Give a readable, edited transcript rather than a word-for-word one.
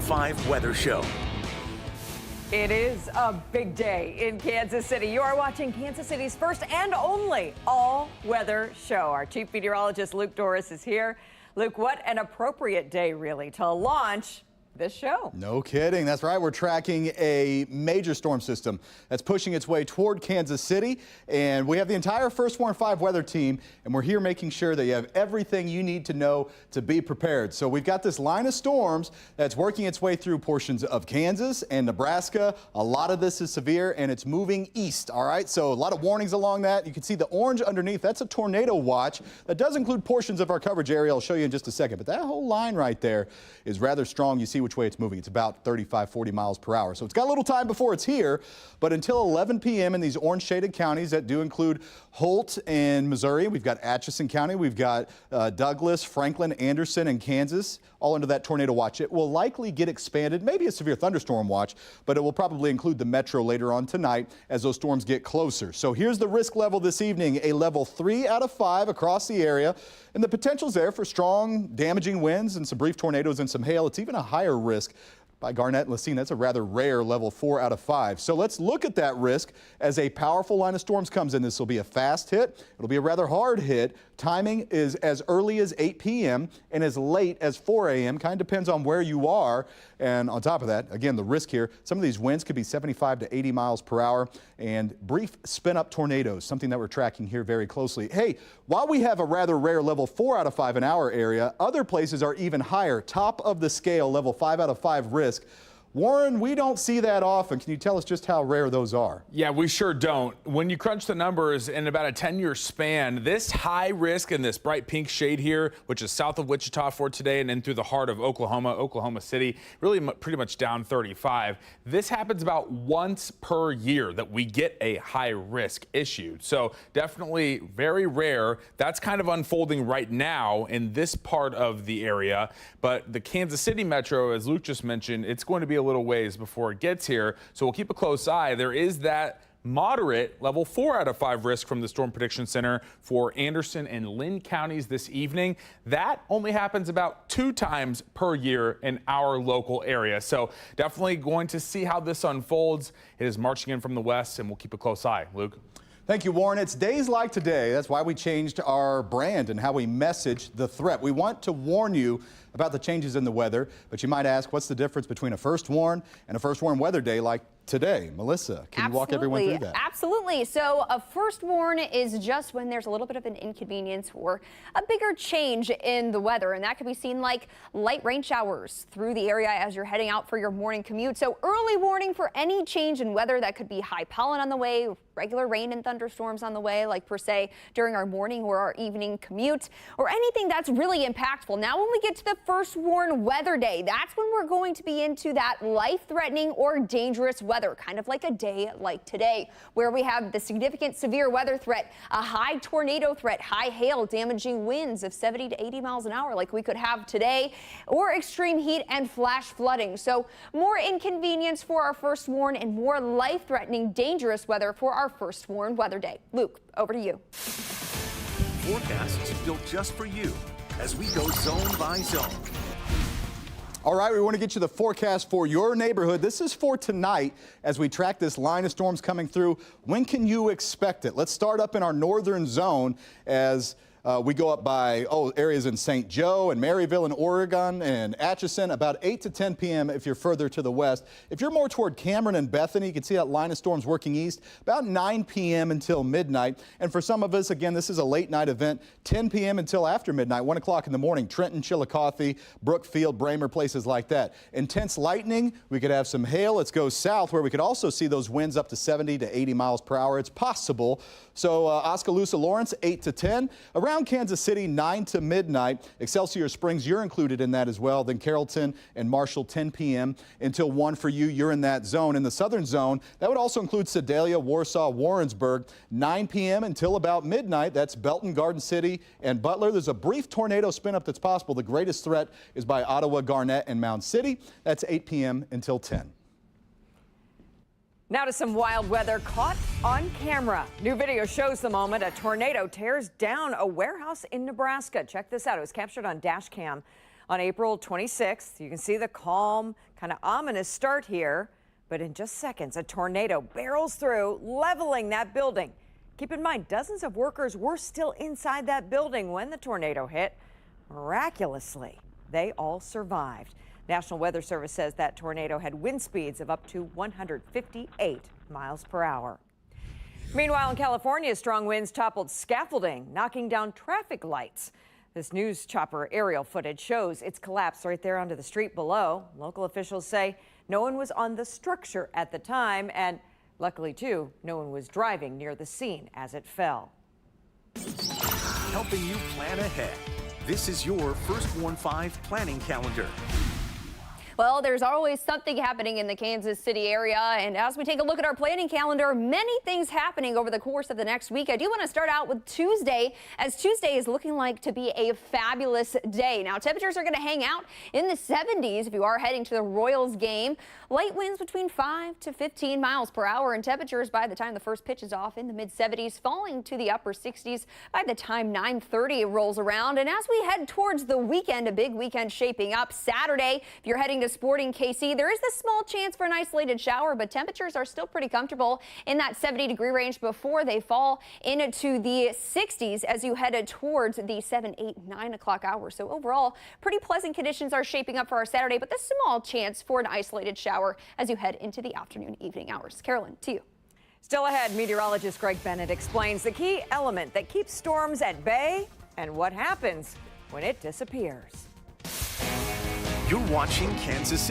5 weather show. It is a big day in Kansas City. You are watching Kansas City's first and only all-weather show. Our chief meteorologist, Luke Doris, is here. Luke, what an appropriate day, really, to launch this show. No kidding. That's right. We're tracking a major storm system that's pushing its way toward Kansas City. And we have the entire First Warn 5 weather team, and we're here making sure that you have everything you need to know to be prepared. So we've got this line of storms that's working its way through portions of Kansas and Nebraska. A lot of this is severe, and it's moving east. All right. So a lot of warnings along that. You can see the orange underneath. That's a tornado watch. That does include portions of our coverage area. I'll show you in just a second. But that whole line right there is rather strong. You see which way it's moving. It's about 35, 40 miles per hour. So it's got a little time before it's here, but until 11 p.m. in these orange shaded counties that do include Holt and Missouri. We've got Atchison County. We've got Douglas, Franklin, Anderson, and Kansas all under that tornado watch. It will likely get expanded, maybe a severe thunderstorm watch, but it will probably include the metro later on tonight as those storms get closer. So here's the risk level this evening, a level 3 out of 5 across the area. And the potential's there for strong, damaging winds and some brief tornadoes and some hail. It's even a higher risk by Garnett and Lacine. That's a rather rare level 4 out of 5. So let's look at that risk as a powerful line of storms comes in. This will be a fast hit. It'll be a rather hard hit. Timing is as early as 8 p.m. and as late as 4 a.m. Kind of depends on where you are. And on top of that, again, the risk here, some of these winds could be 75 to 80 miles per hour and brief spin-up tornadoes, something that we're tracking here very closely. Hey, while we have a rather rare level 4 out of 5 in our area, other places are even higher, top of the scale, level 5 out of 5 risk. Warren, we don't see that often. Can you tell us just how rare those are? Yeah, we sure don't. When you crunch the numbers in about a 10-year span, this high risk in this bright pink shade here, which is south of Wichita for today and then through the heart of Oklahoma City, really pretty much down 35. This happens about once per year that we get a high risk issued. So definitely very rare. That's kind of unfolding right now in this part of the area. But the Kansas City metro, as Luke just mentioned, it's going to be a little ways before it gets here, so we'll keep a close eye. There is that moderate level 4 out of 5 risk from the Storm Prediction Center for Anderson and Linn counties this evening. That only happens about 2 times per year in our local area, so definitely going to see how this unfolds. It is marching in from the west, and we'll keep a close eye. Luke? Thank you, Warren. It's days like today. That's why we changed our brand and how we message the threat. We want to warn you about the changes in the weather, but you might ask, what's the difference between a first warn and a first warn weather day like today? Melissa, can you walk everyone through that? Absolutely. So a first warn is just when there's a little bit of an inconvenience or a bigger change in the weather, and that can be seen like light rain showers through the area as you're heading out for your morning commute. So early warning for any change in weather. That could be high pollen on the way, regular rain and thunderstorms on the way, like per se during our morning or our evening commute, or anything that's really impactful. Now when we get to the first warn weather day, that's when we're going to be into that life-threatening or dangerous weather, kind of like a day like today, where we have the significant severe weather threat, a high tornado threat, high hail, damaging winds of 70 to 80 miles an hour like we could have today, or extreme heat and flash flooding. So more inconvenience for our first warn and more life-threatening dangerous weather for our first warn weather day. Luke, over to you. Forecasts built just for you as we go zone by zone. All right, we want to get you the forecast for your neighborhood. This is for tonight as we track this line of storms coming through. When can you expect it? Let's start up in our northern zone as we go up by areas in St. Joe and Maryville in Oregon and Atchison, about 8 to 10 p.m. if you're further to the west. If you're more toward Cameron and Bethany, you can see that line of storms working east, about 9 p.m. until midnight. And for some of us, again, this is a late night event, 10 p.m. until after midnight, 1 o'clock in the morning, Trenton, Chillicothe, Brookfield, Bramer, places like that. Intense lightning, we could have some hail. Let's go south where we could also see those winds up to 70 to 80 miles per hour. It's possible. So Oskaloosa, Lawrence, 8 to 10. Around Kansas City, 9 to midnight. Excelsior Springs, you're included in that as well. Then Carrollton and Marshall, 10 p.m. until 1 for you. You're in that zone. In the southern zone, that would also include Sedalia, Warsaw, Warrensburg, 9 p.m. until about midnight. That's Belton, Garden City, and Butler. There's a brief tornado spin-up that's possible. The greatest threat is by Ottawa, Garnett, and Mound City. That's 8 p.m. until 10. Now to some wild weather caught on camera. New video shows the moment a tornado tears down a warehouse in Nebraska. Check this out. It was captured on dash cam on April 26th. You can see the calm, kind of ominous start here, but in just seconds, a tornado barrels through, leveling that building. Keep in mind, dozens of workers were still inside that building when the tornado hit. Miraculously, they all survived. National Weather Service says that tornado had wind speeds of up to 158 miles per hour. Meanwhile, in California, strong winds toppled scaffolding, knocking down traffic lights. This news chopper aerial footage shows its collapse right there onto the street below. Local officials say no one was on the structure at the time, and luckily, too, no one was driving near the scene as it fell. Helping you plan ahead. This is your First Warn 5 planning calendar. Well, there's always something happening in the Kansas City area, and as we take a look at our planning calendar, many things happening over the course of the next week. I do want to start out with Tuesday, as Tuesday is looking like to be a fabulous day. Now, temperatures are going to hang out in the 70s if you are heading to the Royals game. Light winds between 5 to 15 miles per hour, and temperatures by the time the first pitch is off in the mid-70s, falling to the upper 60s by the time 9:30 rolls around. And as we head towards the weekend, a big weekend shaping up. Saturday, if you're heading to Sporting KC, there is a small chance for an isolated shower, but temperatures are still pretty comfortable in that 70-degree range before they fall into the 60s as you head towards the 7, 8, 9 o'clock hours. So overall, pretty pleasant conditions are shaping up for our Saturday, but the small chance for an isolated shower as you head into the afternoon, evening hours. Carolyn, to you. Still ahead, meteorologist Greg Bennett explains the key element that keeps storms at bay and what happens when it disappears. You're watching Kansas City.